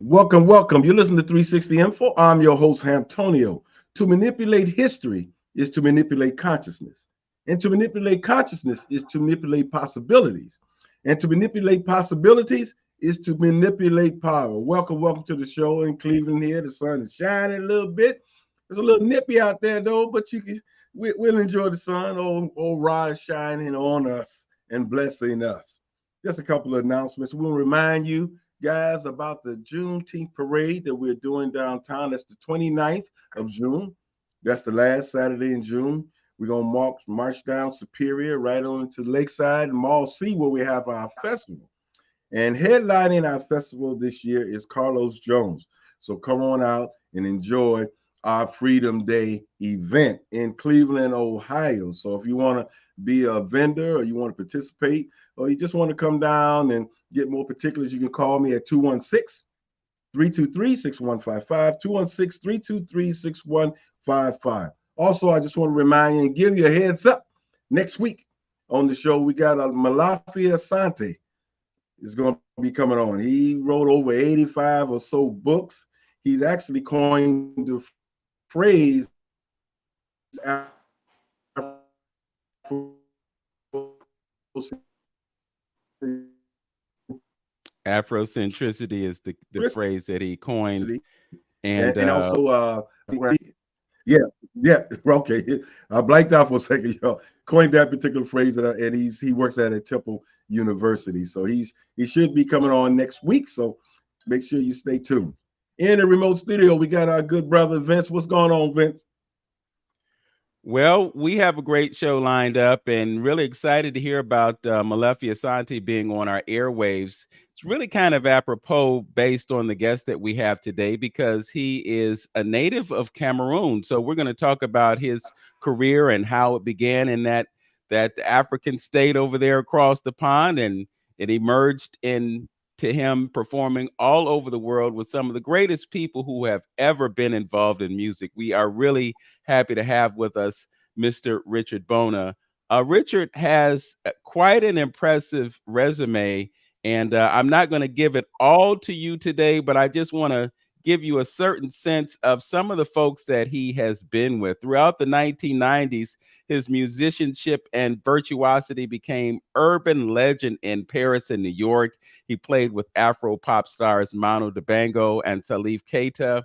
Welcome, welcome. You listen to 360 Info. I'm your host, Antonio. To manipulate history is to manipulate consciousness. And to manipulate consciousness is to manipulate possibilities. And to manipulate possibilities is to manipulate power. Welcome, welcome to the show in Cleveland here. The sun is shining a little bit. It's a little nippy out there, though, but we'll enjoy the sun. Old Rod shining on us and blessing us. Just a couple of announcements. We'll remind you guys about the Juneteenth parade that we're doing downtown. That's the 29th of June. That's the last Saturday in June. We're going to march down Superior right on into Lakeside and Mall C where we have our festival. And headlining our festival this year is Carlos Jones. So come on out and enjoy our Freedom Day event in Cleveland, Ohio. So if you want to be a vendor or you want to participate or you just want to come down and get more particulars, you can call me at 216-323-6155, 216-323-6155. Also, I just want to remind you and give you a heads up. Next week on the show, we got a Malafia Asante is going to be coming on. He wrote over 85 or so books. He's actually coined the phrase Afrocentricity is the phrase that he coined. And also, yeah, okay. I blanked out for a second, y'all. Coined that particular phrase, and he works at Temple University. So he should be coming on next week. So make sure you stay tuned. In the remote studio, we got our good brother Vince. What's going on, Vince? Well, we have a great show lined up and really excited to hear about Malafia Asante being on our airwaves. It's really kind of apropos based on the guest that we have today because he is a native of Cameroon. So we're going to talk about his career and how it began in that African state over there across the pond, and it emerged into him performing all over the world with some of the greatest people who have ever been involved in music. We are really happy to have with us Mr. Richard Bona. Richard has quite an impressive resume, and I'm not going to give it all to you today, but I just want to give you a certain sense of some of the folks that he has been with. Throughout the 1990s, his musicianship and virtuosity became urban legend in Paris and New York. He played with Afropop stars Manu Dibango and Salif Keita.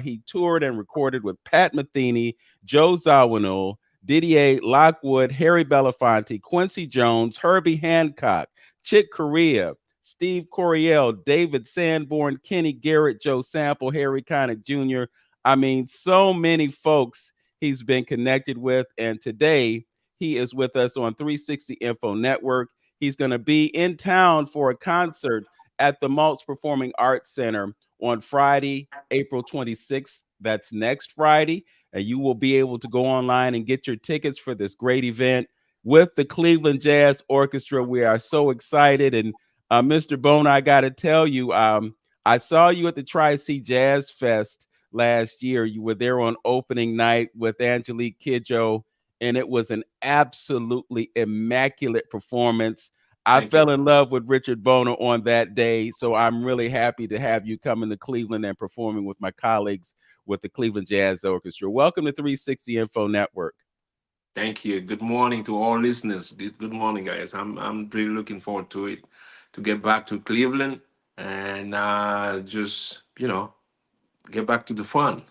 He toured and recorded with Pat Metheny, Joe Zawinul, Didier Lockwood, Harry Belafonte, Quincy Jones, Herbie Hancock, Chick Corea, Steve Coriel, David Sanborn, Kenny Garrett, Joe Sample, Harry Connick Jr. I mean, so many folks he's been connected with. And today he is with us on 360 Info Network. He's going to be in town for a concert at the Maltz Performing Arts Center on Friday, April 26th. That's next Friday. And you will be able to go online and get your tickets for this great event with the Cleveland Jazz Orchestra. We are so excited. And Mr. Bona, I got to tell you, I saw you at the Tri-C Jazz Fest last year. You were there on opening night with Angelique Kidjo, and it was an absolutely immaculate performance. I fell in love with Richard Bona on that day, so I'm really happy to have you coming to Cleveland and performing with my colleagues with the Cleveland Jazz Orchestra. Welcome to 360 Info Network. Thank you. Good morning to all listeners. Good morning, guys. I'm really looking forward to it, to get back to Cleveland and just, get back to the fun.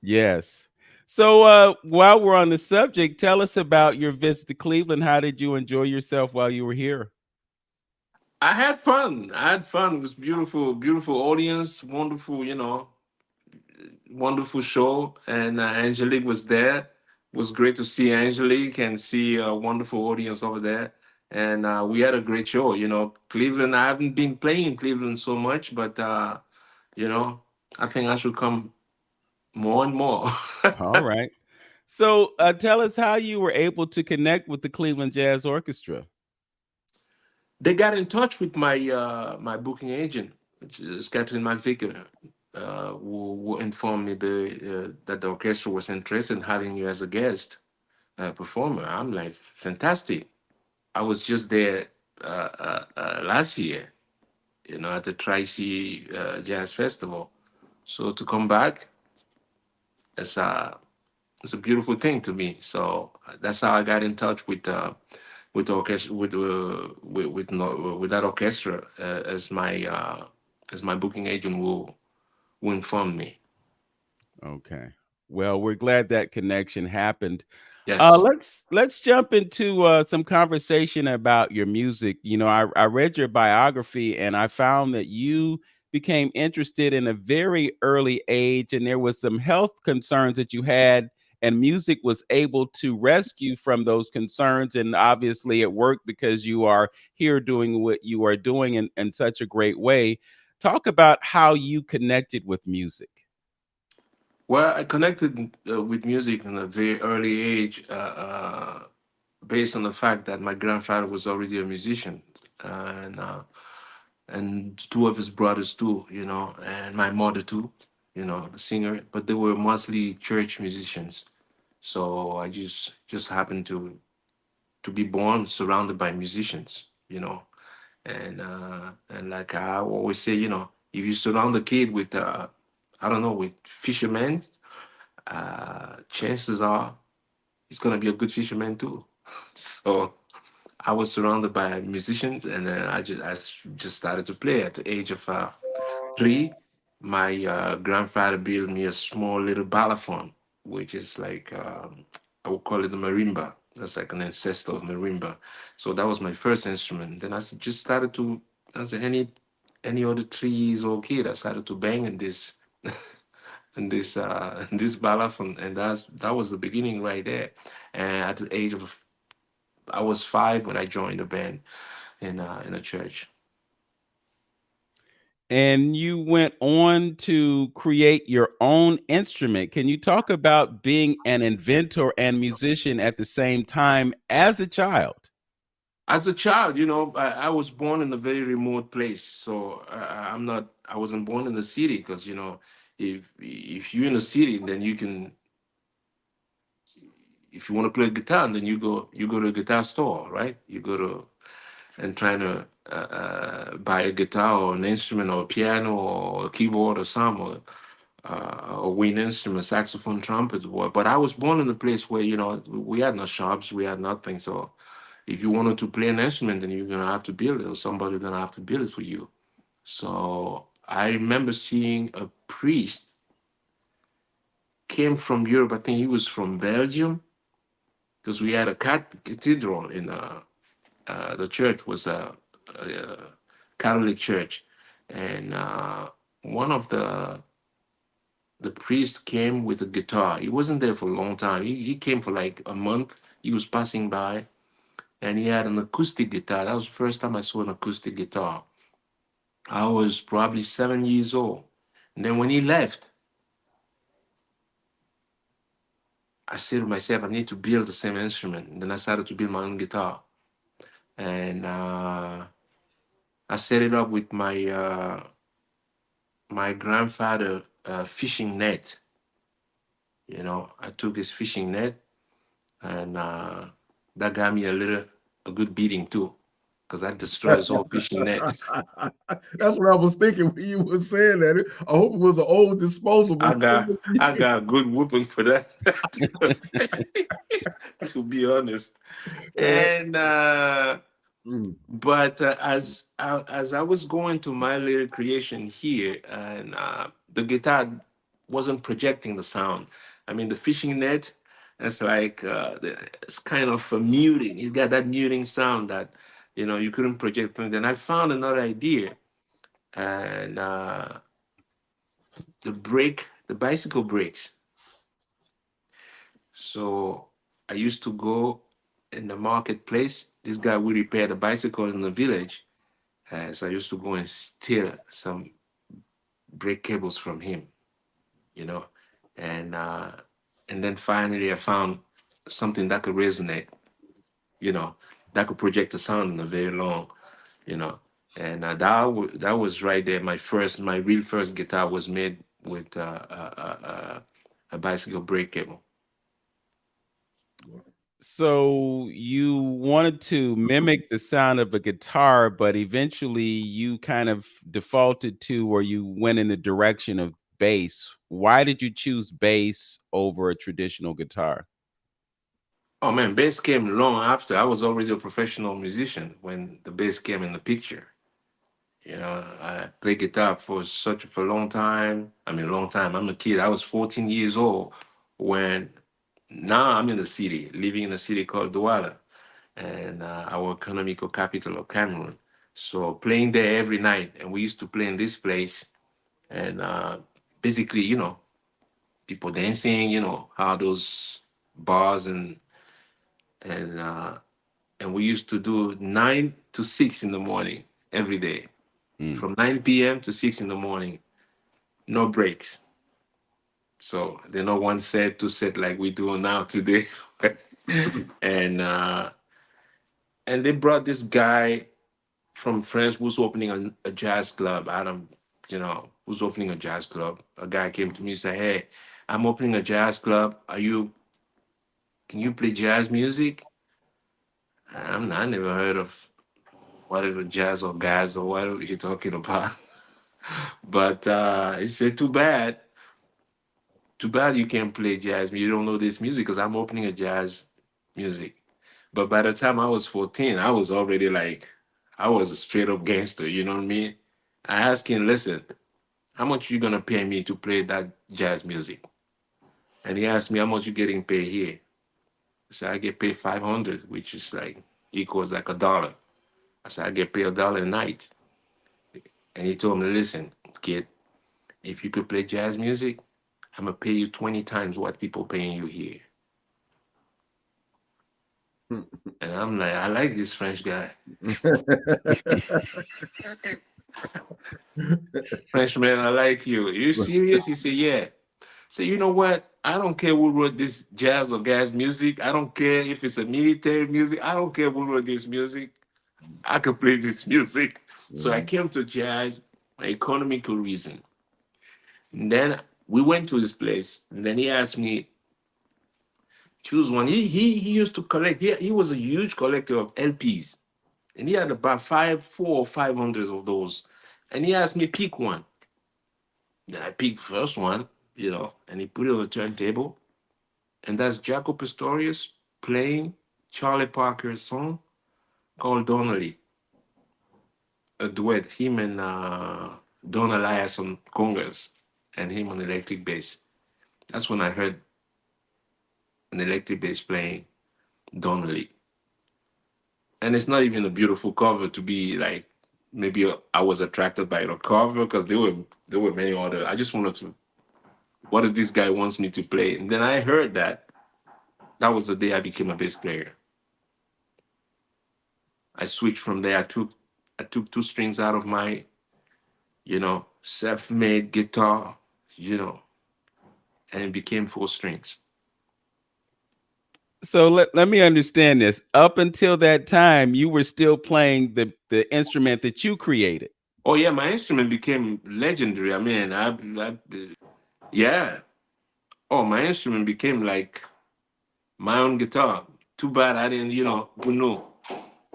Yes. So while we're on the subject, tell us about your visit to Cleveland. How did you enjoy yourself while you were here? I had fun. It was beautiful, beautiful audience, wonderful, wonderful show. And Angelique was there. It was great to see Angelique and see a wonderful audience over there. And we had a great show. Cleveland, I haven't been playing Cleveland so much, but, I think I should come more and more. All right. So tell us how you were able to connect with the Cleveland Jazz Orchestra. They got in touch with my my booking agent, which is Kathleen McVicker, who informed me that the orchestra was interested in having you as a guest performer. I'm like, fantastic. I was just there last year, at the Tri-C Jazz Festival. So to come back, it's a beautiful thing to me. So that's how I got in touch with the orchestra, with that orchestra as my booking agent who informed me. Okay. Well, we're glad that connection happened. Yes. Let's jump into some conversation about your music. I read your biography and I found that you became interested in a very early age, and there was some health concerns that you had, and music was able to rescue from those concerns. And obviously, it worked because you are here doing what you are doing in such a great way. Talk about how you connected with music. Well, I connected with music in a very early age, based on the fact that my grandfather was already a musician, and two of his brothers too, and my mother too, a singer. But they were mostly church musicians. So I just happened to be born surrounded by musicians, and like I always say, if you surround a kid with I don't know, with fishermen, chances are he's gonna be a good fisherman too. So I was surrounded by musicians, and then I just started to play at the age of 3. My grandfather built me a small little Belafonte, which is like I would call it a marimba. That's like an ancestor of marimba. So that was my first instrument. Then just started to, as any other 3 years old kid, I started to bang in this in this Belafonte, and that was the beginning right there. And at the age of, I was 5 when I joined the band in a church. And you went on to create your own instrument. Can you talk about being an inventor and musician at the same time as a child? As a child, I was born in a very remote place, so I wasn't born in the city, because if you're in a city, then you can, if you want to play guitar, then you go to a guitar store, right? You go to and trying to buy a guitar or an instrument or a piano or a keyboard or some, or a wind instrument, saxophone, trumpet. But I was born in a place where we had no shops, we had nothing. So if you wanted to play an instrument, then you're gonna have to build it, or somebody's gonna have to build it for you. So I remember seeing a priest came from Europe. I think he was from Belgium, because we had a cathedral in the church was a Catholic church, and one of the priests came with a guitar. He wasn't there for a long time. He came for like a month. He was passing by, and he had an acoustic guitar. That was the first time I saw an acoustic guitar. I was probably 7 years old. And then when he left, I said to myself, I need to build the same instrument. And then I started to build my own guitar. And I set it up with my grandfather fishing net. I took his fishing net, and that got me a good beating too, because I destroyed his whole fishing net. That's what I was thinking when you were saying that. I hope it was an old I disposable. got I got a good whooping for that, to be honest. And Mm. but as I was going to my little creation here, and the guitar wasn't projecting the sound. I mean, the fishing net, it's like it's kind of a muting. It got that muting sound that you couldn't project. And then I found another idea, and the bicycle brakes. So I used to go in the marketplace. This guy would repair the bicycles in the village. So I used to go and steal some brake cables from him, you know, and uh, and then finally I found something that could resonate, you know, that could project the sound in a very long, you know, and that was right there. My real first guitar was made with a bicycle brake cable. So you wanted to mimic the sound of a guitar, but eventually you kind of defaulted to, or you went in the direction of bass. Why did you choose bass over a traditional guitar? Oh man, bass came long after. I was already a professional musician when the bass came in the picture. You know, I played guitar for a long time. I mean, a long time. I'm a kid. I was 14 years old when now I'm in the city, living in a city called Douala, and our economical capital of Cameroon. So playing there every night, and we used to play in this place, and basically, people dancing. You know how those bars and uh, and we used to do 9 to 6 in the morning every day, Mm. from 9 p.m. to 6 in the morning, no breaks. So they're not one set, two set like we do now today. and uh, and they brought this guy from France who's opening a jazz club. Adam, who's opening a jazz club. A guy came to me and said, "Hey, I'm opening a jazz club. Can you play jazz music?" I never heard of whatever jazz or gas or whatever you're talking about. But he said, too bad you can't play jazz. You don't know this music because I'm opening a jazz music. But by the time I was 14, I was already like, I was a straight up gangster. You know what I mean? I asked him, listen, how much you gonna pay me to play that jazz music? And he asked me, how much you getting paid here? So I get paid 500, which is like equals like $1. I said, I get paid $1 a night. And he told me, listen, kid, if you could play jazz music, I'm gonna pay you 20 times what people paying you here. And I'm like, I like this French guy. Frenchman, I like you. You serious? He said, yeah. So you know what? I don't care who wrote this jazz or gas music. I don't care if it's a military music. I don't care who wrote this music. I can play this music. So I came to jazz for economical reason. And then we went to this place. And then he asked me, choose one. He used to collect. He was a huge collector of LPs, and he had about 400 or 500 of those. And he asked me pick one. Then I picked the first one, and he put it on the turntable, and that's Jaco Pastorius playing Charlie Parker's song called Donnelly, a duet, him and Don Elias on congas, and him on electric bass. That's when I heard an electric bass playing Donnelly. And it's not even a beautiful cover to be like, maybe I was attracted by the cover because there were many other. I just wanted to, what if this guy wants me to play? And then I heard that. That was the day I became a bass player. I switched from there. I took two strings out of my, self-made guitar, and it became four strings. So let me understand this. Up until that time, you were still playing the instrument that you created. Oh yeah, my instrument became legendary. I mean, yeah. Oh, my instrument became like my own guitar. Too bad I didn't, who knew?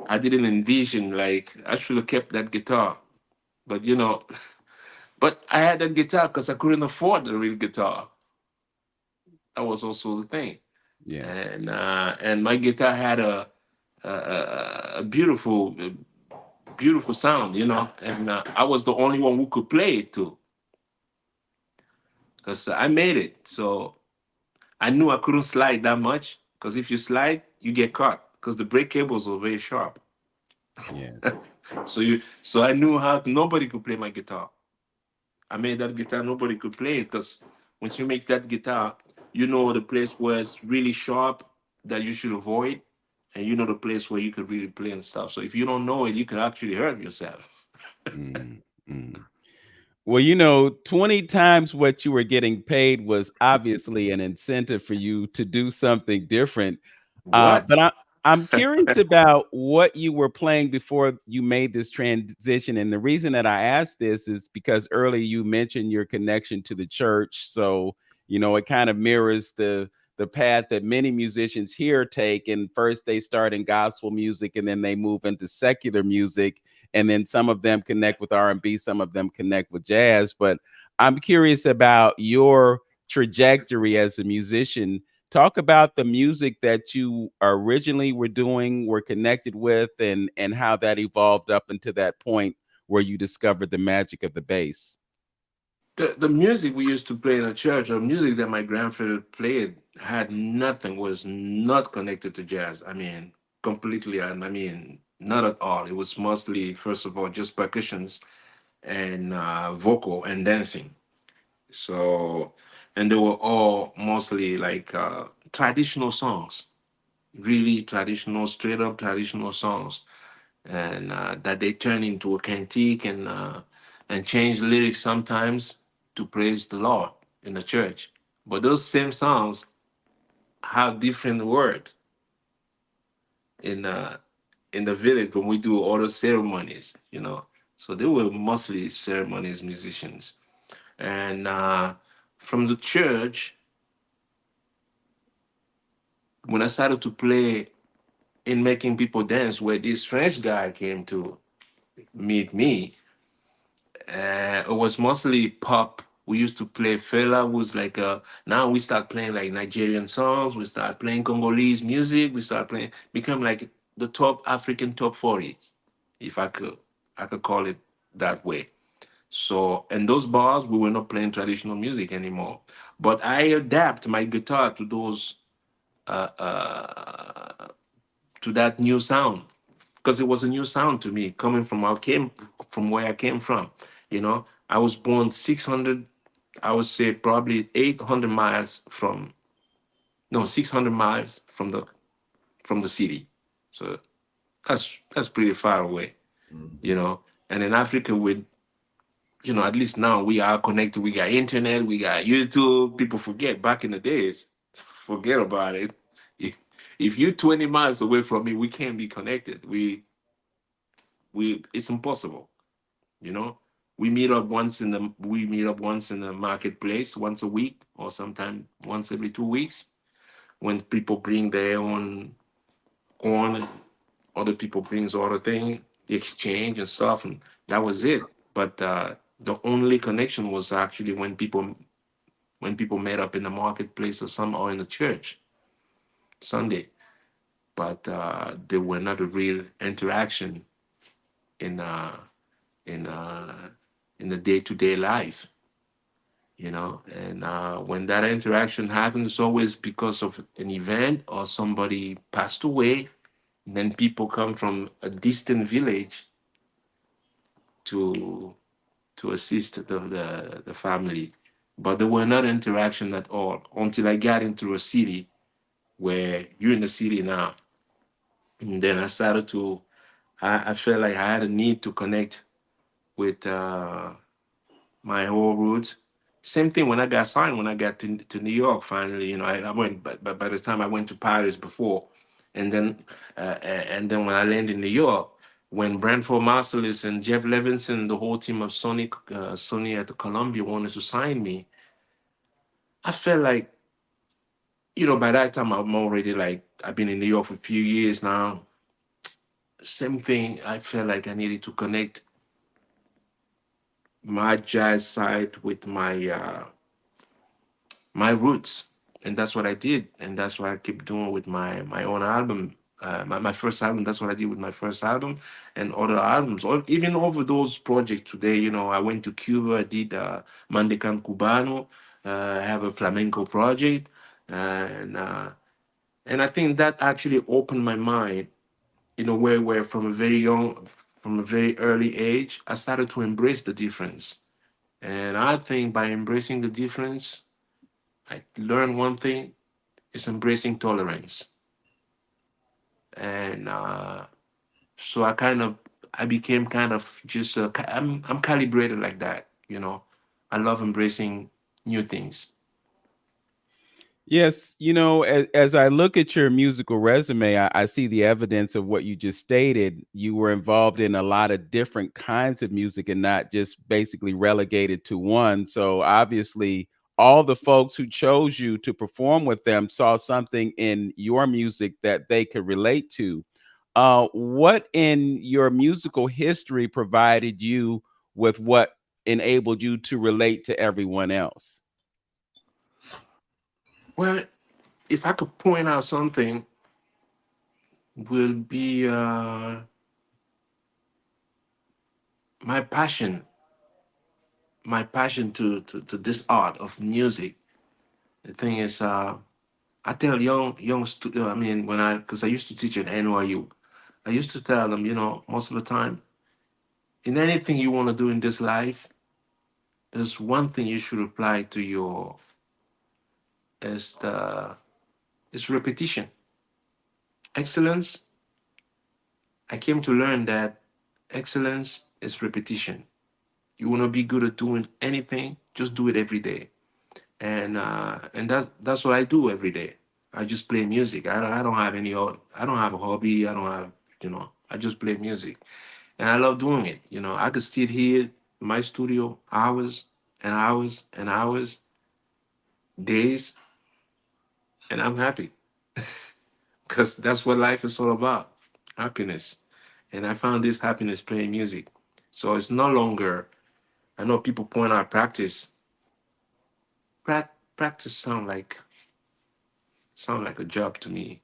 I didn't envision like I should have kept that guitar. But but I had that guitar because I couldn't afford the real guitar. That was also the thing. Yeah. And my guitar had a beautiful beautiful sound, and I was the only one who could play it too, because I made it. So I knew I couldn't slide that much, because if you slide, you get caught because the brake cables are very sharp. Yeah. So I knew how nobody could play my guitar. I made that guitar, nobody could play it, because once you make that guitar, you know the place where it's really sharp that you should avoid, and you know the place where you could really play and stuff. So if you don't know it, you can actually hurt yourself. Mm, mm. Well, 20 times what you were getting paid was obviously an incentive for you to do something different. What? But I'm curious about what you were playing before you made this transition. And the reason that I asked this is because earlier you mentioned your connection to the church. So, it kind of mirrors the the path that many musicians here take. And first they start in gospel music, and then they move into secular music. And then some of them connect with R&B, some of them connect with jazz. But I'm curious about your trajectory as a musician. Talk about the music that you originally were doing, were connected with, and how that evolved up until that point where you discovered the magic of the bass. The music we used to play in a church, or music that my grandfather played, had nothing, was not connected to jazz. I mean, completely. I mean, not at all. It was mostly, first of all, just percussions and vocal and dancing. So, and they were all mostly like traditional songs, really traditional, straight up traditional songs, and that they turn into a cantique and change lyrics sometimes to praise the Lord in the church. But those same songs have different words in in the village when we do all the ceremonies, you know. So they were mostly ceremonies musicians, and from the church, when I started to play in making people dance, where this French guy came to meet me, it was mostly pop. We used to play Fela was like now we start playing like Nigerian songs, we start playing Congolese music, we start playing become like the top African top 40s, if I could call it that way. So in those bars we were not playing traditional music anymore. But I adapt my guitar to those uh, uh, to that new sound, because it was a new sound to me coming from where I came from. You know, I was born 600, I would say probably 800 miles from, no, 600 miles from the city. So that's pretty far away, you know. And in Africa, with, you know, at least now we are connected. We got internet, we got YouTube. People forget back in the days, forget about it. If you're 20 miles away from me, we can't be connected. We it's impossible, you know. We meet up once in the marketplace once a week, or sometimes once every 2 weeks, when people bring their own corn and other people brings other thing, the exchange and stuff, and that was it. But the only connection was actually when people met up in the marketplace or in the church Sunday. But there were not a real interaction in in uh, in the day-to-day life, you know. And when that interaction happens, it's always because of an event or somebody passed away, and then people come from a distant village to assist the family. But there were not interaction at all until I got into a city, where you're in the city now. And then I started to, I felt like I had a need to connect with my whole roots. Same thing when I got signed, when I got to New York finally. You know, I went, but by the time I went to Paris before, and then when I landed in New York, when Branford Marsalis and Jeff Levinson, the whole team of Sony at the Columbia wanted to sign me, I felt like, you know, by that time I'm already like, I've been in New York for a few years now. Same thing, I felt like I needed to connect my jazz side with my roots, and that's what I did, and that's what I keep doing with my own album. My first album, that's what I did with my first album, and other albums, or even over those projects today. You know, I went to Cuba, I did Mandekan Cubano, I have a flamenco project, and I think that actually opened my mind in a way where from a very early age, I started to embrace the difference. And I think by embracing the difference, I learned one thing, is embracing tolerance. And so I became kind of just, I'm calibrated like that, you know. I love embracing new things. Yes, you know, as I look at your musical resume, I see the evidence of what you just stated. You were involved in a lot of different kinds of music and not just basically relegated to one. So obviously, all the folks who chose you to perform with them saw something in your music that they could relate to. What in your musical history provided you with what enabled you to relate to everyone else? Well, if I could point out something, will be my passion, to this art of music. The thing is, I tell I mean, because I used to teach at NYU, I used to tell them, most of the time, in anything you want to do in this life, there's one thing you should apply to your, is the, is repetition. Excellence, I came to learn that excellence is repetition. You want to be good at doing anything, just do it every day. And that's what I do every day. I just play music. I don't have I don't have a hobby. I don't have, I just play music. And I love doing it. I could sit here in my studio hours and hours and hours, days, and I'm happy. Because that's what life is all about, happiness. And I found this happiness playing music. So it's no longer, I know people point out practice. Practice sound like a job to me,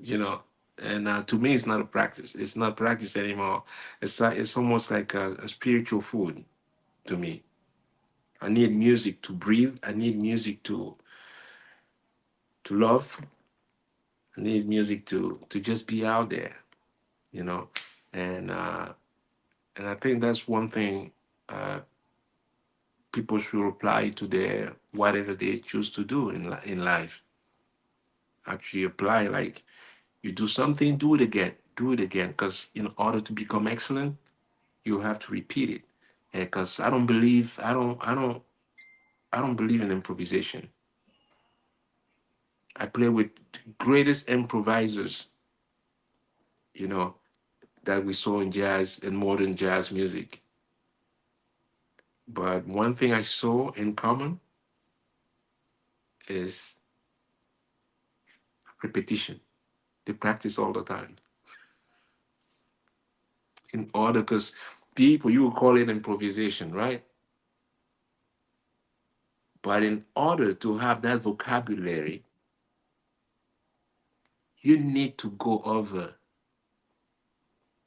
you know. And to me, it's not a practice. It's not practice anymore. It's almost like a spiritual food to me. I need music to breathe. I need music to love. I need music to just be out there, you know. And uh, and I think that's one thing people should apply to their whatever they choose to do in life. Actually apply, like, you do something, do it again, because in order to become excellent, you have to repeat it. Because I don't believe in improvisation. I play with greatest improvisers, you know, that we saw in jazz and modern jazz music. But one thing I saw in common is repetition. They practice all the time. In order, because people, you will call it improvisation, right? But in order to have that vocabulary, you need to go over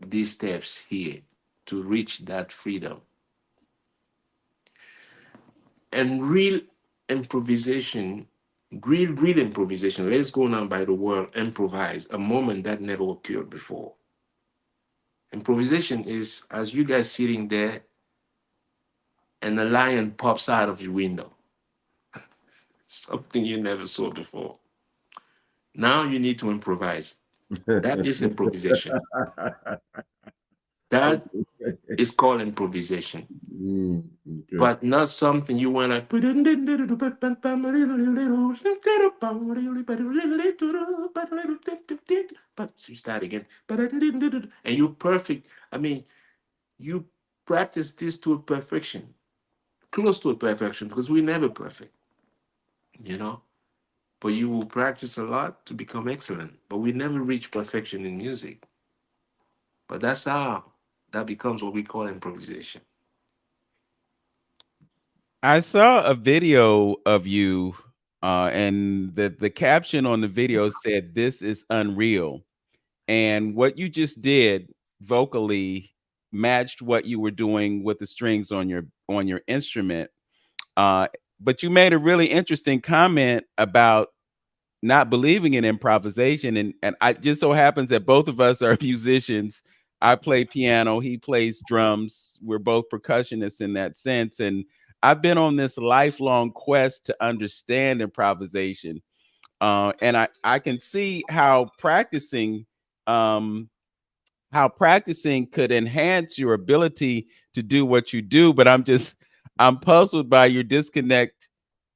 these steps here to reach that freedom. And improvisation, real improvisation, let's go now by the word improvise, a moment that never occurred before. Improvisation is as you guys sitting there and a lion pops out of your window, something you never saw before. Now you need to improvise. That is improvisation. That is called improvisation. Okay. But not something you want to. But you start again. And you perfect. I mean, you practice this to a perfection, close to a perfection, because we're never perfect, you know. But you will practice a lot to become excellent. But we never reach perfection in music. But that's how that becomes what we call improvisation. I saw a video of you, and the caption on the video said, "This is unreal." And what you just did vocally matched what you were doing with the strings on your instrument. Uh, but you made a really interesting comment about not believing in improvisation, and I just so happens that both of us are musicians. I play piano, he plays drums. We're both percussionists in that sense, and I've been on this lifelong quest to understand improvisation. And I can see um, how practicing could enhance your ability to do what you do, but I'm puzzled by your disconnect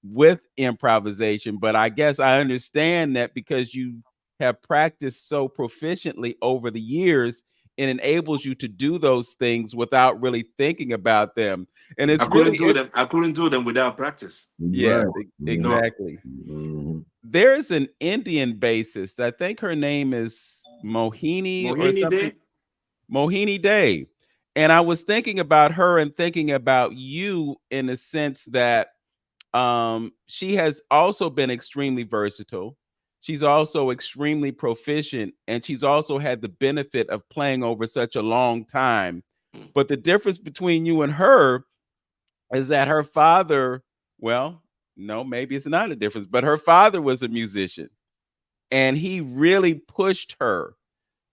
with improvisation. But I guess I understand that because you have practiced so proficiently over the years, it enables you to do those things without really thinking about them. And it's I couldn't really do them. I couldn't do them without practice. yes, Right. No. exactly. Mhm. There's an Indian bassist. I think her name is Mohini or Mohini something. Day. Mohini Day. And I was thinking about her and thinking about you in the sense that she has also been extremely versatile. She's also extremely proficient, and she's also had the benefit of playing over such a long time. Mm. But the difference between you and her is that her father, well, no, maybe it's not a difference, but her father was a musician, and he really pushed her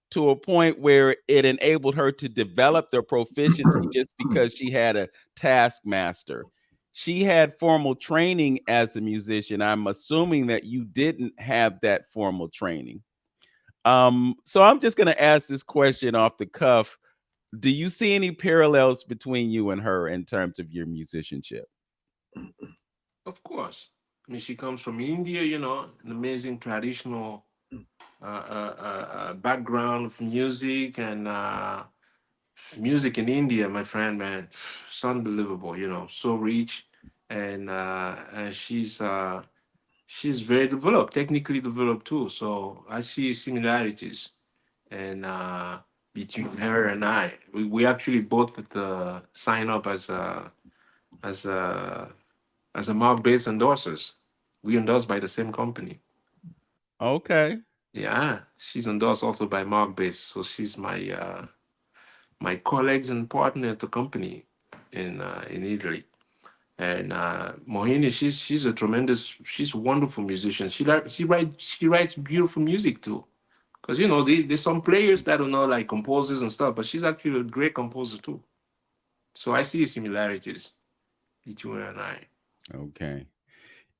to a point where it enabled her to develop their proficiency just because she had a taskmaster. She had formal training as a musician. I'm assuming that you didn't have that formal training. So I'm just going to ask this question off the cuff. Do you see any parallels between you and her in terms of your musicianship? Of course. I mean, she comes from India, an amazing traditional background of music and music in India, my friend, man. It's unbelievable, so rich. And she's very developed, technically developed too. So I see similarities and between her and I. We actually both sign up as a as a mark-based endorsers. We endorsed by the same company. Okay. Yeah, she's endorsed also by Mark Base, so she's my colleagues and partner at the company in Italy. And Mohini, she's a tremendous, she's a wonderful musician. She writes beautiful music too. Because there's some players that are not like composers and stuff, but she's actually a great composer too. So I see similarities between her and I. Okay.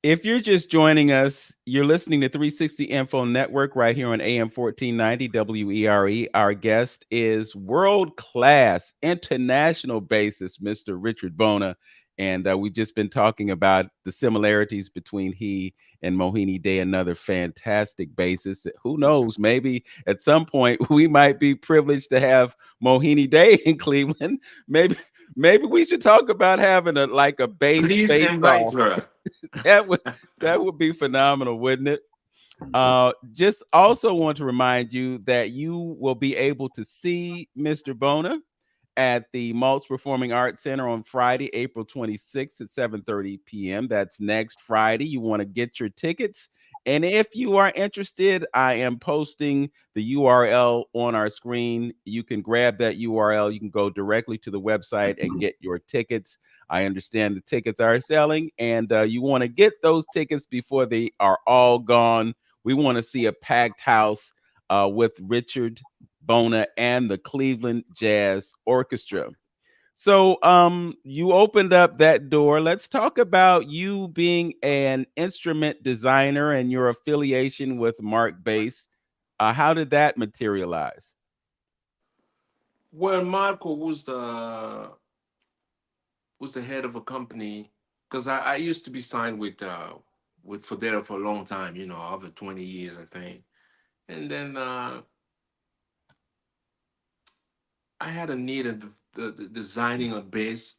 If you're just joining us, you're listening to 360 Info Network right here on AM 1490 WERE. Our guest is world-class international bassist, Mr. Richard Bona. And we've just been talking about the similarities between he and Mohini Day, another fantastic bassist. Who knows? Maybe at some point we might be privileged to have Mohini Day in Cleveland. Maybe we should talk about having a bass Please face invite off. her. That would be phenomenal, wouldn't it? Just also want to remind you that you will be able to see Mr. Bona at the Maltz Performing Arts Center on Friday, April 26th at 7:30 p.m. That's next Friday. You want to get your tickets. And if you are interested, I am posting the URL on our screen. You can grab that URL. You can go directly to the website and get your tickets. I understand the tickets are selling, and you want to get those tickets before they are all gone. We want to see a packed house with Richard Bona and the Cleveland Jazz Orchestra. So you opened up that door. Let's talk about you being an instrument designer and your affiliation with Mark Bass. How did that materialize? Well, Marco was the head of a company because I used to be signed with Fodera for a long time, over 20 years, I think. And then I had a need of the designing a bass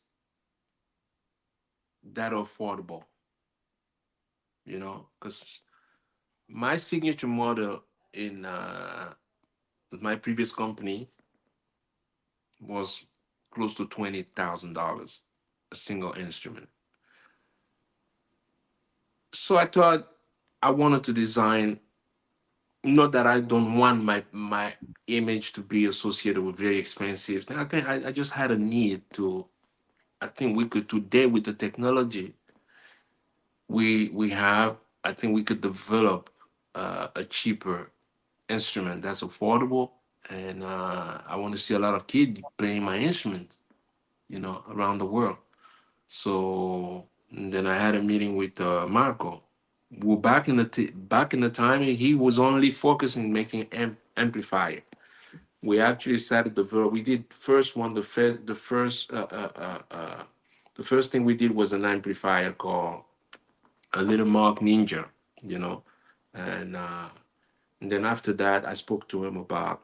that affordable, because my signature model in my previous company was close to $20,000 a single instrument. So I thought I wanted to design, not that I don't want my image to be associated with very expensive thing. I think I just had a need to. I think we could today with the technology we have. I think we could develop a cheaper instrument that's affordable, and I want to see a lot of kids playing my instrument, around the world. So then I had a meeting with Marco. Well, back in the time, he was only focusing making amplifier. We actually started develop. We did first one. The first thing we did was an amplifier called a Little Mark Ninja, you know, and, uh, and then after that, I spoke to him about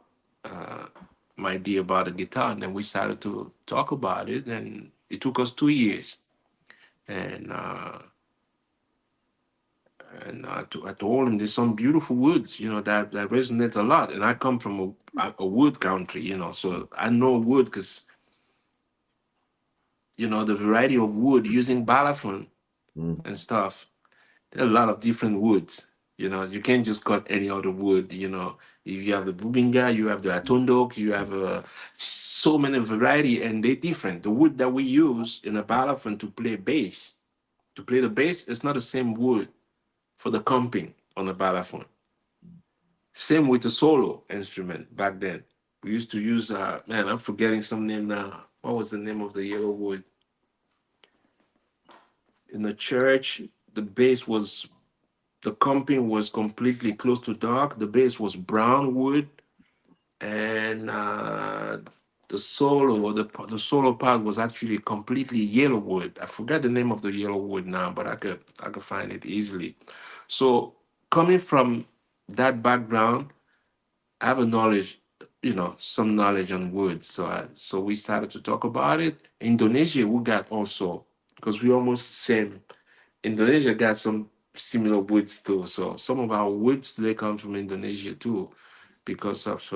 my idea about the guitar, and then we started to talk about it, and it took us 2 years. And I told him there's some beautiful woods, that resonates a lot. And I come from a wood country, so I know wood because, the variety of wood using Belafonte and stuff. There are a lot of different woods. You can't just cut any other wood. If you have the bubinga, you have the atondok, you have so many variety, and they're different. The wood that we use in a Belafonte to play the bass, it's not the same wood for the comping on the Belafonte. Same with the solo instrument back then. We used to use, man, I'm forgetting some name now. What was the name of the yellow wood? In the church, the comping was completely close to dark. The bass was brown wood, and the solo or the solo part was actually completely yellow wood. I forgot the name of the yellow wood now, but I could find it easily. So coming from that background, I have some knowledge on wood. So we started to talk about it. Indonesia, we got also, because we almost same. Indonesia got some similar woods too. So some of our woods, they come from Indonesia too, because of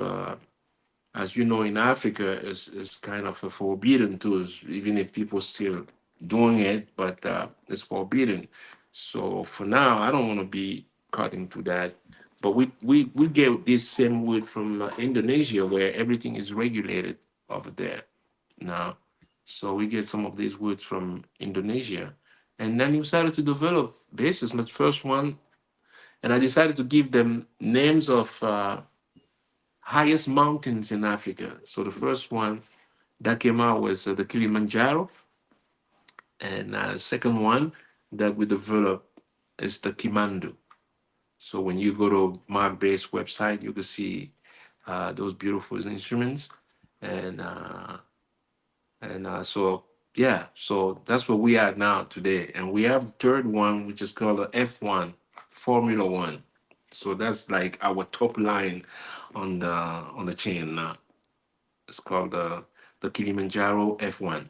as you know, in Africa, is kind of a forbidden too, even if people still doing it, but it's forbidden. So for now, I don't want to be cut into that. But we get this same wood from Indonesia, where everything is regulated over there now. So we get some of these woods from Indonesia. And then we started to develop bases. My first one, and I decided to give them names of highest mountains in Africa. So the first one that came out was the Kilimanjaro, and the second one that we developed is the Kimandu. So when you go to my bass website, you can see those beautiful instruments, and so yeah, so that's where we are now today, and we have the third one, which is called the F1 Formula One. So that's like our top line on the chain now. It's called the Kilimanjaro F1.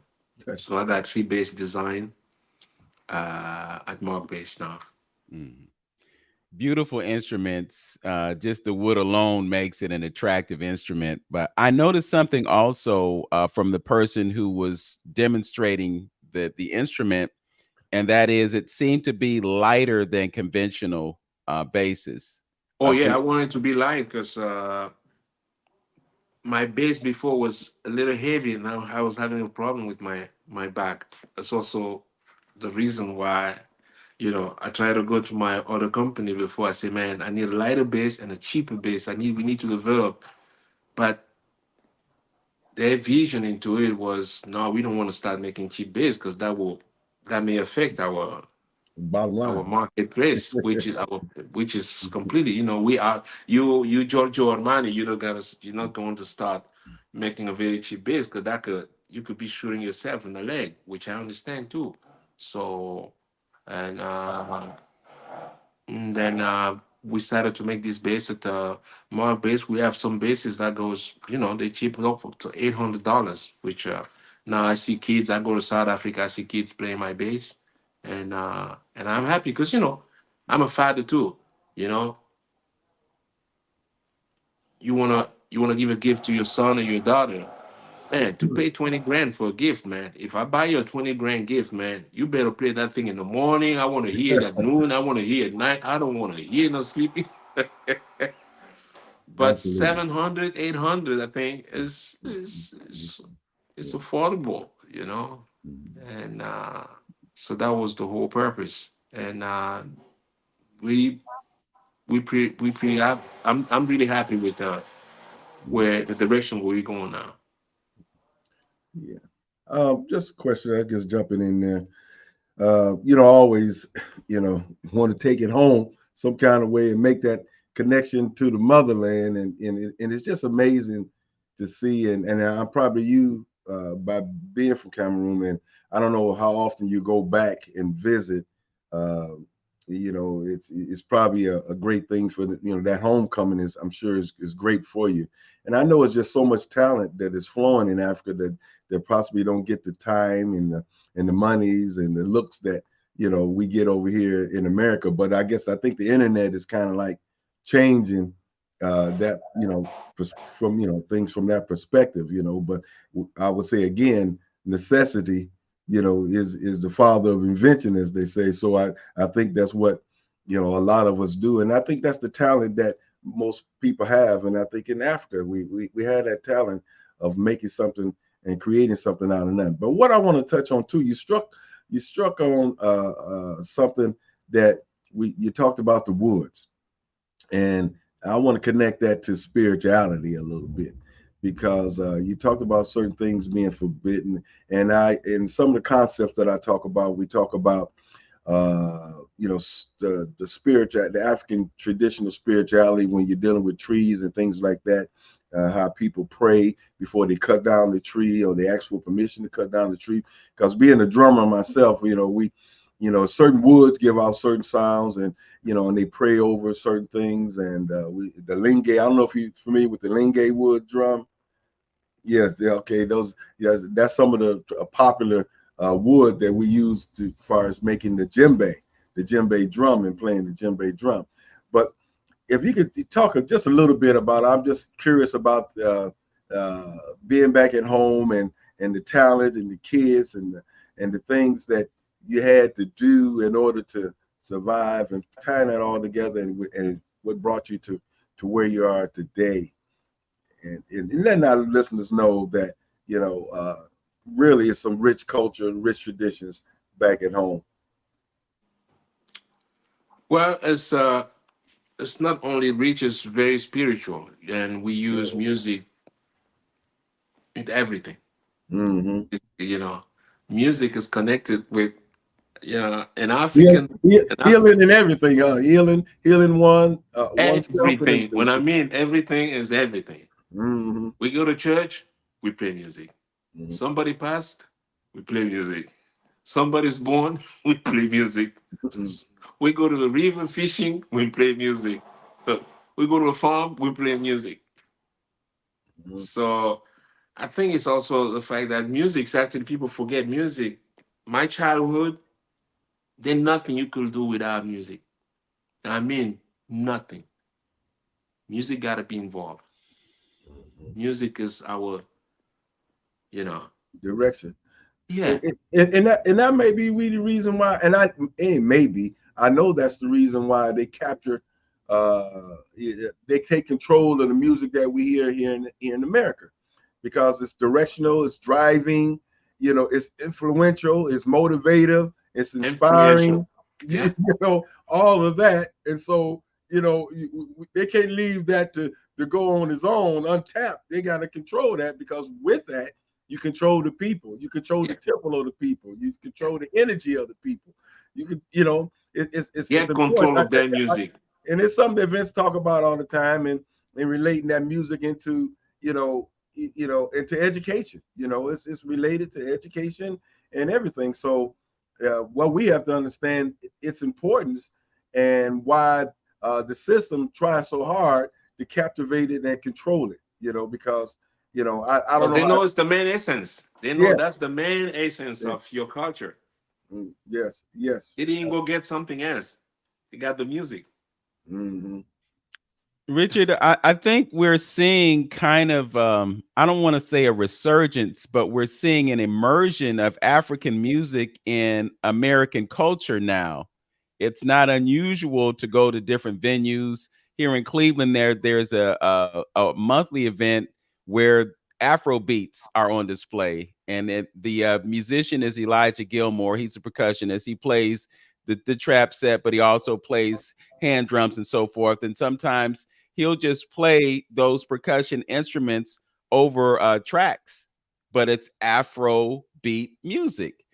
So I got three bass design at Mark Bass now. Mhm. Beautiful instruments. Just the wood alone makes it an attractive instrument. But I noticed something also from the person who was demonstrating the instrument, and that is it seemed to be lighter than conventional basses. Oh yeah, Can I wanted to be light because my bass before was a little heavy, and I was having a problem with my back. That's also the reason why, I try to go to my other company before. I say, man, I need a lighter bass and a cheaper bass. We need to develop, but their vision into it was, no, we don't want to start making cheap bass because that may affect Bottom our line. marketplace, which is completely, we are you Giorgio Armani, you're not going to start making a very cheap bass, because you could be shooting yourself in the leg, which I understand too. So and then we started to make this bass at more bass. We have some bases that goes, they cheap up to $800, which now I see kids. I go to South Africa, I see kids playing my bass, and I'm happy because I'm a father too. You know, you wanna give a gift to your son or your daughter. Man, to pay 20 grand for a gift, man. If I buy you a 20 grand gift, man, you better play that thing in the morning. I want to hear it at noon. I want to hear it at night. I don't want to hear no sleeping. But Absolutely. 700, 800, I think it's affordable, And so that was the whole purpose. And we we pretty I'm really happy with where the direction where we're going now. Yeah. Just a question, I guess, jumping in there. Always, want to take it home some kind of way and make that connection to the motherland, and it's just amazing to see. And I'm probably you by being from Cameroon, and I don't know how often you go back and visit. Uh, you know, it's probably a great thing for the, you know, that homecoming is, I'm sure is great for you. And I know it's just so much talent that is flowing in Africa that possibly don't get the time and the monies and the looks that, you know, we get over here in America. But I guess I think the internet is kind of like changing that, you know, from, you know, things from that perspective, you know. But I would say again, necessity, you know, is the father of invention, as they say. So I think that's what, you know, a lot of us do, and I think that's the talent that most people have. And I think in Africa we had that talent of making something and creating something out of nothing. But what I want to touch on too, you struck on something that you talked about, the woods, and I want to connect that to spirituality a little bit, because you talked about certain things being forbidden, and in some of the concepts that I talk about, we talk about you know, the spiritual, the African traditional spirituality when you're dealing with trees and things like that. How people pray before they cut down the tree, or they ask for permission to cut down the tree. Because being a drummer myself, you know, you know, certain woods give out certain sounds, and you know, and they pray over certain things. And the linge, I don't know if you're familiar with the linge wood drum. Yes, yeah, okay, those, yes, that's some of the popular wood that we use to, as far as making the djembe drum and playing the djembe drum. But if you could talk just a little bit about, I'm just curious about being back at home, and the talent and the kids and the things that you had to do in order to survive, and tying that all together, and what brought you to where you are today, and letting our listeners know that, you know, really it's some rich culture and rich traditions back at home. Well, it's not only rich, it's very spiritual, and we use music in everything. Mm-hmm. You know, music is connected with, you know, an African, Healing and everything, healing oneself and everything. everything. When I mean everything is everything. Mm-hmm. We go to church, we play music. Mm-hmm. Somebody passed, we play music. Somebody's born, we play music. We go to the river fishing, we play music. We go to a farm, we play music. Mm-hmm. So I think it's also the fact that music, actually, people forget music. My childhood, there's nothing you could do without music. I mean, nothing. Music got to be involved. Music is our, you know, Direction. yeah. And that may be the reason why, and maybe I know that's the reason why they capture, they take control of the music that we hear here in America, because it's directional, it's driving, you know, it's influential, it's motivative, it's inspiring, Influential. Yeah. you know, all of that. And so, you know, they can't leave that to go on its own untapped. They got to control that, because with that, you control the people, you control the tempo of the people, you control the energy of the people. You could, you know, it's Get control important. of their music. And it's something that Vince talk about all the time, and relating that music into, you know, into education. You know, it's related to education and everything. So what we have to understand its importance, and why the system tries so hard to captivate it and control it, you know, because, you know, I don't Because know they how. know it's the main essence. They know Yeah. that's the main essence of your culture. Yes. They didn't go get something else. They got the music. Mm-hmm. Richard, I think we're seeing kind of, I don't want to say a resurgence, but we're seeing an immersion of African music in American culture now. It's not unusual to go to different venues. Here in Cleveland, there's a monthly event where Afro beats are on display. And the musician is Elijah Gilmore. He's a percussionist. He plays the trap set, but he also plays hand drums and so forth. And sometimes he'll just play those percussion instruments over tracks, but it's Afro beat music.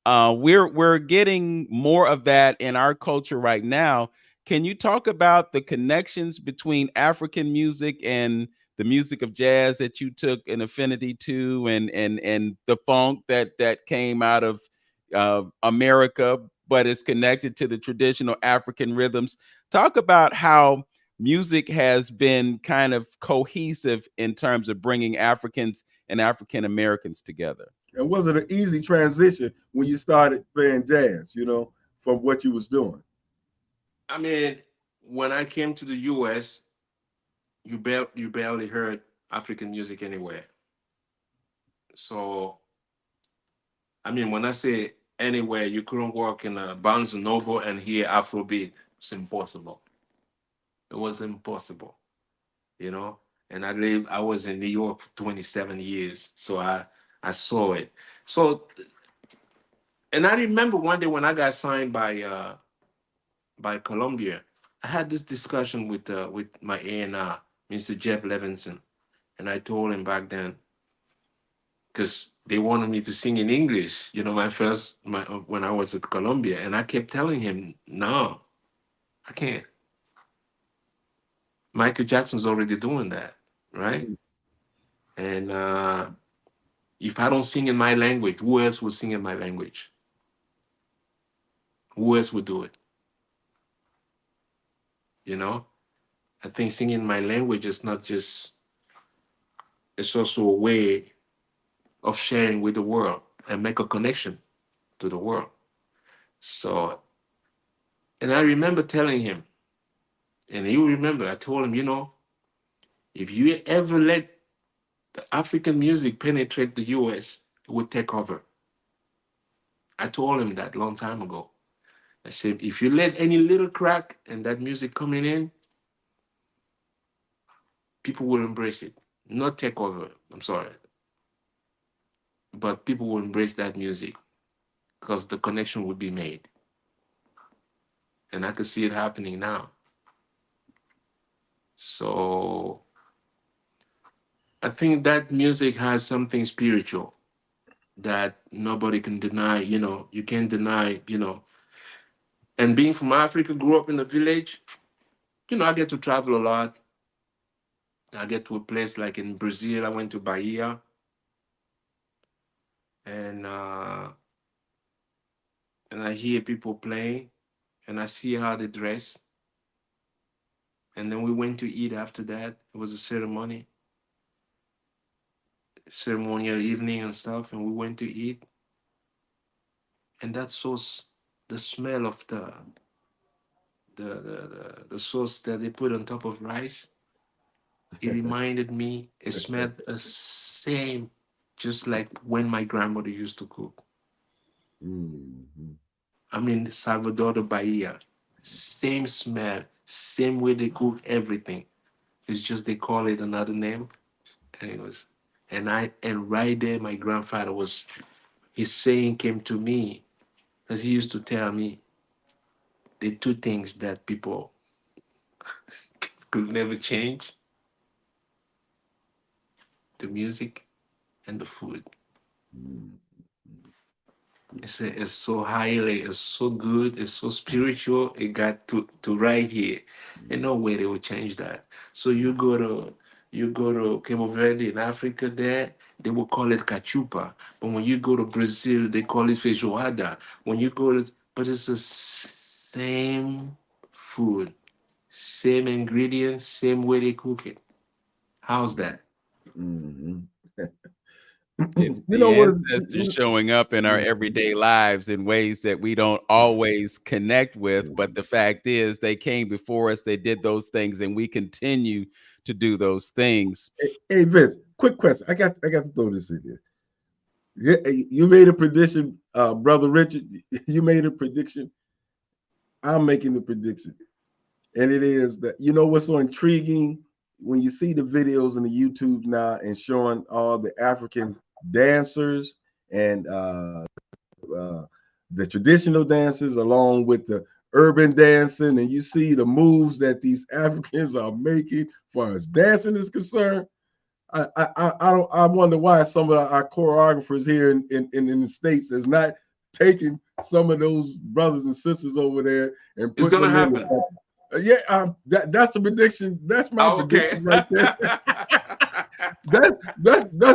We're getting more of that in our culture right now. Can you talk about the connections between African music and the music of jazz that you took an affinity to, and the funk that came out of America but it's connected to the traditional African rhythms. Talk about how music has been kind of cohesive in terms of bringing Africans and African Americans together. And was it an easy transition when you started playing jazz, you know, from what you was doing? I mean, when I came to the U.S., you barely heard African music anywhere. So, I mean, when I say anywhere, you couldn't walk in a Barnes & Noble and hear Afrobeat. It's impossible. It was impossible, you know. And I was in New York for 27 years, so I saw it. So, and I remember one day when I got signed by Columbia, I had this discussion with my A&R, Mr. Jeff Levinson, and I told him back then, because they wanted me to sing in English, you know, when I was at Columbia, and I kept telling him, no, I can't. Michael Jackson's already doing that, right? And if I don't sing in my language, who else will sing in my language? Who else would do it? You know, I think singing my language is not just, it's also a way of sharing with the world and make a connection to the world. So, and I remember telling him, and he will remember, I told him, you know, if you ever let the African music penetrate the US, it would take over. I told him that a long time ago. I said, if you let any little crack in that music coming in, people will embrace it. Not take over, I'm sorry. But people will embrace that music because the connection would be made. And I could see it happening now. So I think that music has something spiritual that nobody can deny, you know, you can't deny, you know. And being from Africa, grew up in a village, you know, I get to travel a lot. I get to a place like in Brazil, I went to Bahia. And I hear people playing and I see how they dress. And then we went to eat after that. It was a ceremonial evening and stuff, and we went to eat. And that sauce, the smell of the sauce that they put on top of rice, it reminded me, it smelled the same, just like when my grandmother used to cook. Mm-hmm. I mean, Salvador de Bahia, same smell, same way they cook everything. It's just they call it another name. And it was, and right there, my grandfather was, his saying came to me, because he used to tell me the two things that people could never change: the music and the food. It's so highly, it's so good, it's so spiritual. It got to right here. And no way they will change that. So you go to Cabo Verde in Africa, there they will call it cachupa. But when you go to Brazil, they call it feijoada. When you go to, but it's the same food, same ingredients, same way they cook it. How's that? Mm-hmm. It's the ancestors showing up in our everyday lives in ways that we don't always connect with. But the fact is, they came before us, they did those things, and we continue to do those things. Hey Vince, quick question. I got to throw this in here. You made a prediction, brother Richard. You made a prediction. I'm making the prediction, and it is that, you know what's so intriguing when you see the videos on the YouTube now and showing all the African dancers and the traditional dances along with the urban dancing, and you see the moves that these Africans are making as far as dancing is concerned. I wonder why some of our choreographers here in the States is not taking some of those brothers and sisters over there and putting it's gonna them happen. That's the prediction. That's my prediction right there. That's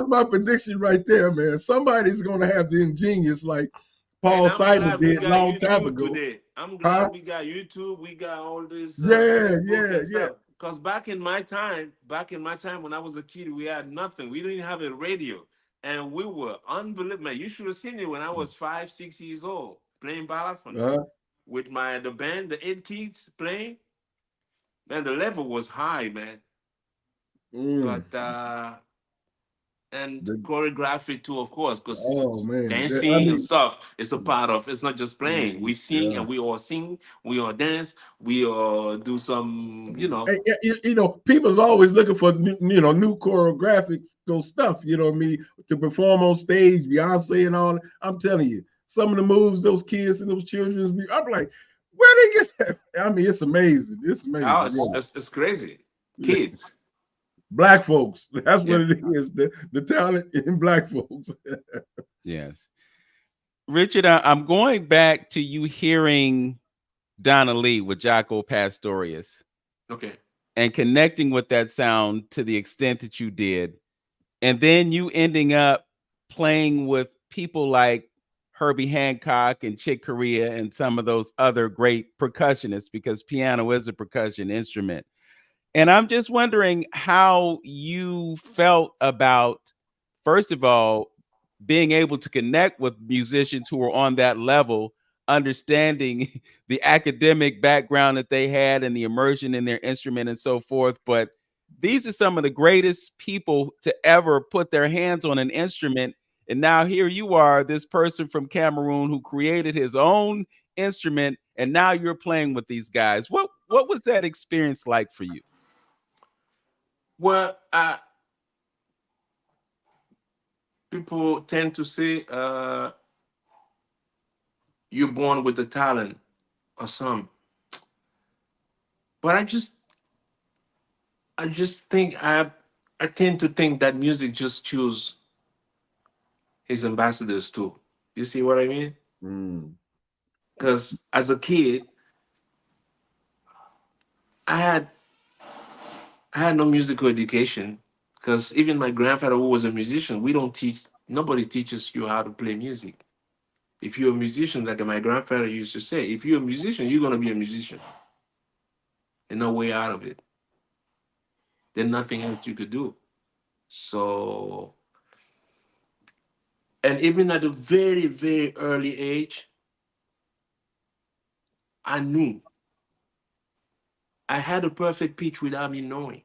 my prediction right there, man. Somebody's gonna have the ingenious, like, Paul And I'm Simon glad we did got long time YouTube ago. today. I'm Huh? glad we got YouTube. We got all this Yeah, Facebook yeah, and yeah. stuff. Because back in my time when I was a kid, we had nothing. We didn't have a radio. And we were unbelievable. You should have seen it when I was 5, 6 years old, playing Belafonte Uh-huh. with the band, the 8 kids playing. Man, the level was high, man. Mm. But and The- choreography too, of course, oh because man. I dancing and mean, stuff is a part of. It's not just playing. We sing yeah. and we all sing. We all dance. We all do some, Hey, people's always looking for new choreographics, stuff. You know what I mean, to perform on stage, Beyonce and all. I'm telling you, some of the moves those kids and those children, I'm like, where they get that? I mean, it's amazing. It's amazing. Oh, it's crazy. Yeah. Kids. Black folks. That's Yeah. what it is. The talent in black folks. Yes. Richard, I'm going back to you hearing Donna Lee with Jaco Pastorius. Okay. And connecting with that sound to the extent that you did. And then you ending up playing with people like Herbie Hancock and Chick Corea and some of those other great percussionists, because piano is a percussion instrument. And I'm just wondering how you felt about, first of all, being able to connect with musicians who were on that level, understanding the academic background that they had and the immersion in their instrument and so forth. But these are some of the greatest people to ever put their hands on an instrument. And now here you are, this person from Cameroon who created his own instrument, and now you're playing with these guys. What was that experience like for you? Well, people tend to say you're born with the talent or some. But I just think I tend to think that music just choose his ambassadors too. You see what I mean? Because as a kid, I had no musical education. Because even my grandfather, who was a musician, nobody teaches you how to play music. If you're a musician, like my grandfather used to say, if you're a musician, you're gonna be a musician. There's no way out of it. There's nothing else you could do. So, and even at a very, very early age, I knew I had a perfect pitch without me knowing.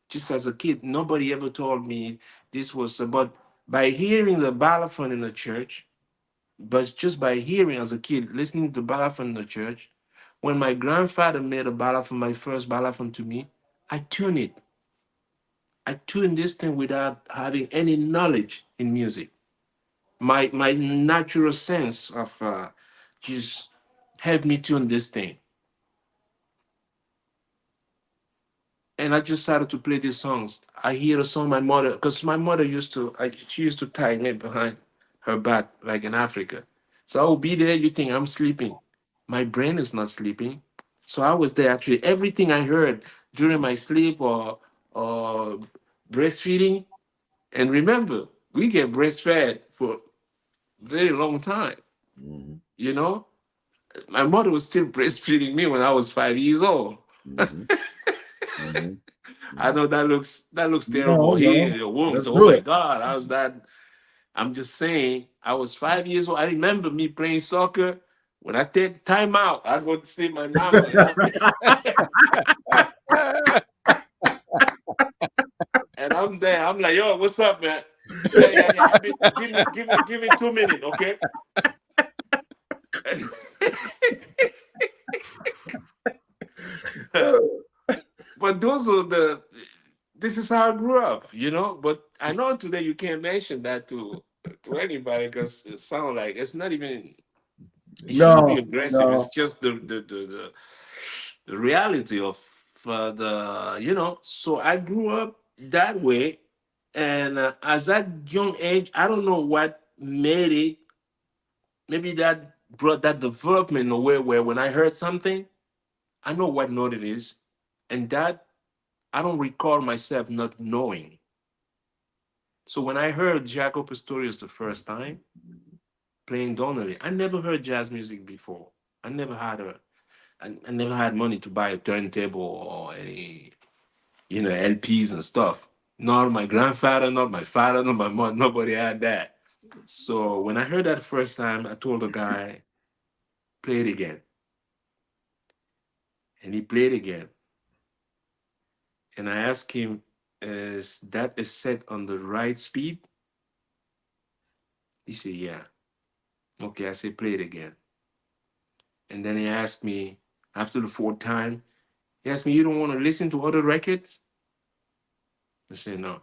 Just as a kid, nobody ever told me this was about, by hearing the balafon in the church, but just by hearing as a kid, listening to balafon in the church, when my grandfather made a balafon, my first balafon to me, I tuned it. I tuned this thing without having any knowledge in music. My natural sense of just helped me tune this thing. And I just started to play these songs. I hear a song my mother, because my mother she used to tie me behind her back like in Africa. So I will be there, you think I'm sleeping. My brain is not sleeping. So I was there actually. Everything I heard during my sleep or breastfeeding. And remember, we get breastfed for a very long time. You know? My mother was still breastfeeding me when I was 5 years old. I know that looks terrible here in your womb. So, oh my God, how's that? I'm just saying, I was 5 years old. I remember me playing soccer. When I take time out, I go to see my mama. And I'm there. I'm like, yo, what's up, man? Yeah. Give me 2 minutes, okay? But this is how I grew up, But I know today you can't mention that to anybody because it sounds like it's not even. It shouldn't be aggressive. No. It's just the reality of So I grew up that way, and as that young age, I don't know what made it. Maybe that brought that development in a way where when I heard something, I know what note it is, and that I don't recall myself not knowing. So when I heard Jaco Pastorius the first time, playing Donnelly. I never heard jazz music before. I never had I never had money to buy a turntable or any, LPs and stuff. Not my grandfather, not my father, not my mom. Nobody had that. So when I heard that first time, I told the guy, play it again. And he played again. And I asked him, is that is set on the right speed? He said, yeah. Okay, I said, play it again. And then he asked me, after the fourth time, he asked me, you don't want to listen to other records? I said, no.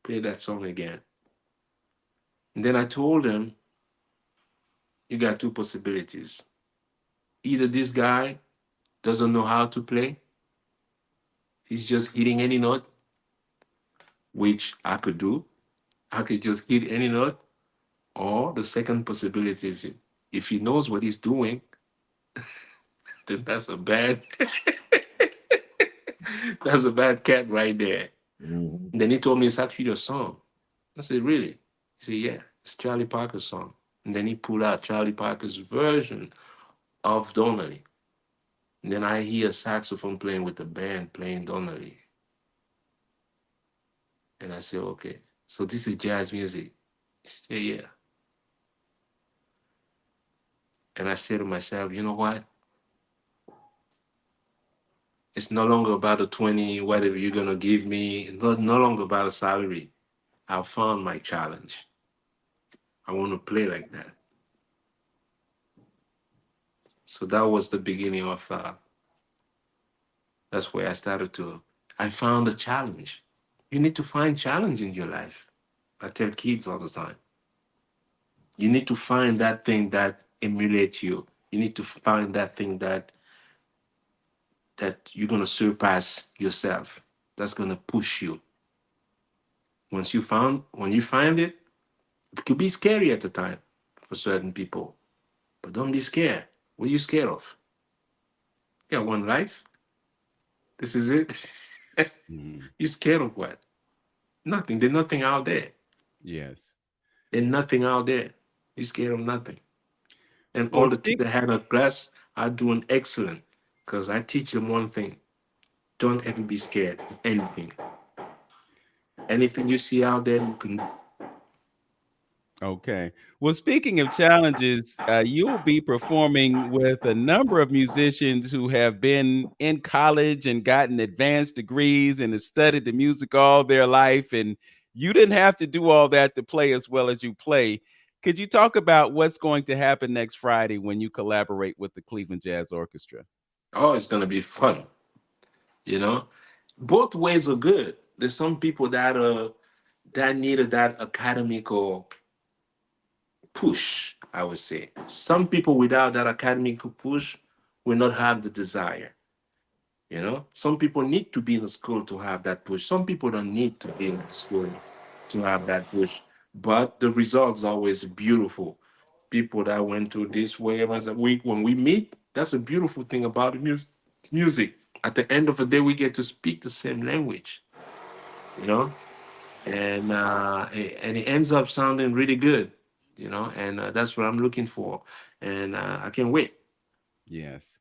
Play that song again. And then I told him, you got two possibilities. Either this guy doesn't know how to play, he's just hitting any note, which I could do. I could just hit any note. Or the second possibility is if he knows what he's doing, then that's a bad that's a bad cat right there. Mm-hmm. Then he told me it's actually a song. I said, really? He said, yeah, it's Charlie Parker's song. And then he pulled out Charlie Parker's version of Donnelly. And then I hear saxophone playing with the band playing Donnelly. And I said, okay, so this is jazz music. He said, yeah. And I said to myself, you know what? It's no longer about the 20, whatever you're going to give me. It's no longer about a salary. I found my challenge. I want to play like that. So that was the beginning of, that's where I started I found a challenge. You need to find challenge in your life. I tell kids all the time. You need to find that thing that emulates you. You need to find that thing that you're going to surpass yourself. That's going to push you. When you find it, it could be scary at the time for certain people. But don't be scared. What are you scared of? You got one life. This is it. Mm-hmm. You're scared of what? Nothing. There's nothing out there. Yes. There's nothing out there. You're scared of nothing. And all the kids that had a class are doing excellent, because I teach them one thing. Don't ever be scared of anything. Anything you see out there, you can. Okay. Well, speaking of challenges, you'll be performing with a number of musicians who have been in college and gotten advanced degrees and have studied the music all their life. And you didn't have to do all that to play as well as you play. Could you talk about what's going to happen next Friday when you collaborate with the Cleveland Jazz Orchestra? Oh, it's going to be fun. Both ways are good. There's some people that needed that academic or push, I would say. Some people without that academic push will not have the desire. Some people need to be in school to have that push. Some people don't need to be in school to have that push. But the results are always beautiful. People that went through this way once a week, when we meet, that's a beautiful thing about music. At the end of the day, we get to speak the same language, and it ends up sounding really good, and that's what I'm looking for, and I can't wait. Yes.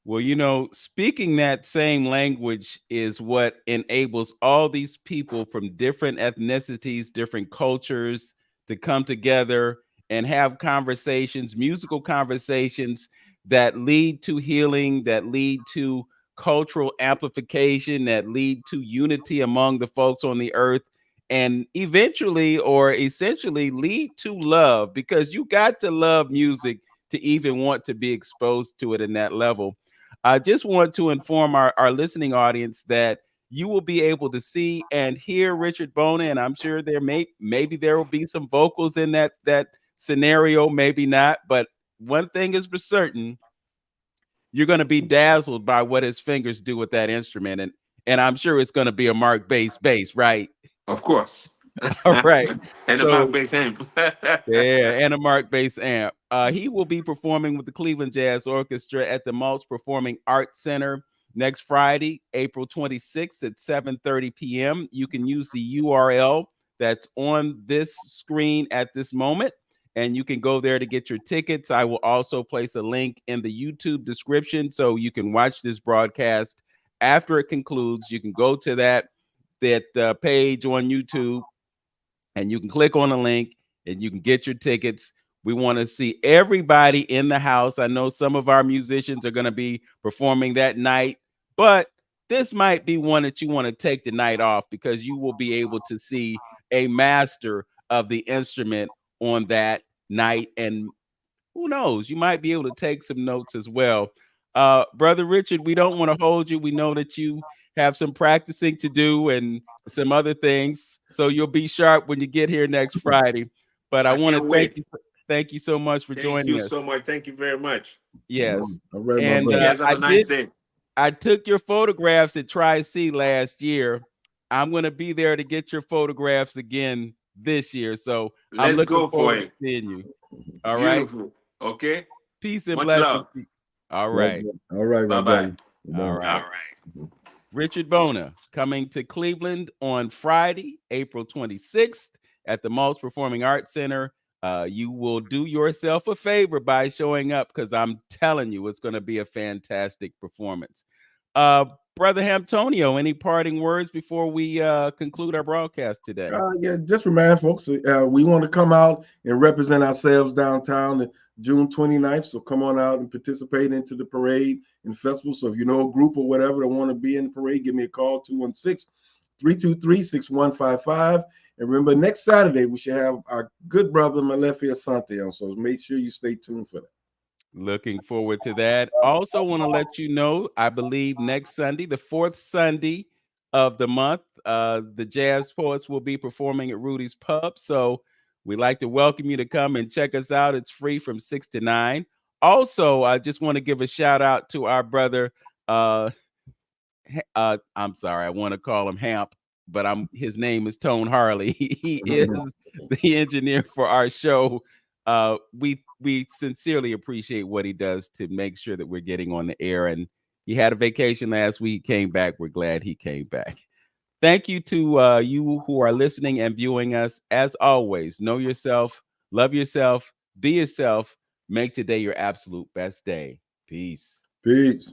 Well, speaking that same language is what enables all these people from different ethnicities, different cultures to come together and have conversations, musical conversations that lead to healing, that lead to cultural amplification, that lead to unity among the folks on the earth, and eventually or essentially lead to love, because you got to love music to even want to be exposed to it in that level. I just want to inform our listening audience that you will be able to see and hear Richard Bona, and I'm sure maybe there will be some vocals in that scenario, maybe not, but one thing is for certain, you're going to be dazzled by what his fingers do with that instrument, and I'm sure it's going to be a Mark bass, right? Of course. All right. And a Mark bass amp. Yeah, and a Mark bass amp. He will be performing with the Cleveland Jazz Orchestra at the Maltz Performing Arts Center next Friday, April 26th at 7:30 p.m. You can use the URL that's on this screen at this moment, and you can go there to get your tickets. I will also place a link in the YouTube description so you can watch this broadcast after it concludes. You can go to that page on YouTube, and you can click on the link and you can get your tickets. We want to see everybody in the house. I know some of our musicians are going to be performing that night, but this might be one that you want to take the night off, because you will be able to see a master of the instrument on that night. And who knows, you might be able to take some notes as well. Brother Richard, we don't want to hold you. We know that you have some practicing to do and some other things, so you'll be sharp when you get here next Friday. But I want to thank you so much for joining us. Thank you so much. Thank you very much. Yes. All right, and you guys have a nice day. I took your photographs at Tri-C last year. I'm going to be there to get your photographs again this year. So I'm looking forward to seeing you. All Beautiful. right. Okay. Peace and blessings. All right. All right. Bye-bye. All right. Richard Bona coming to Cleveland on Friday, April 26th at the Maltz Performing Arts Center. You will do yourself a favor by showing up, because I'm telling you, it's going to be a fantastic performance. Brother Antonio, any parting words before we conclude our broadcast today? Yeah, just remind folks, we want to come out and represent ourselves downtown June 29th. So come on out and participate into the parade and festival. So if you know a group or whatever that want to be in the parade, give me a call, 216-323-6155. And remember, next Saturday, we should have our good brother, Malefia Asante, on. So make sure you stay tuned for that. Looking forward to that. Also want to let you know, I believe next Sunday, the fourth Sunday of the month, the Jazz Poets will be performing at Rudy's Pub. So we'd like to welcome you to come and check us out. It's free from 6 to 9. Also, I just want to give a shout out to our brother. I'm sorry, I want to call him Hamp, but his name is Tone Harley. He is the engineer for our show. We sincerely appreciate what he does to make sure that we're getting on the air. And he had a vacation last week, came back. We're glad he came back. Thank you to you who are listening and viewing us. As always, know yourself, love yourself, be yourself, make today your absolute best day. Peace. Peace.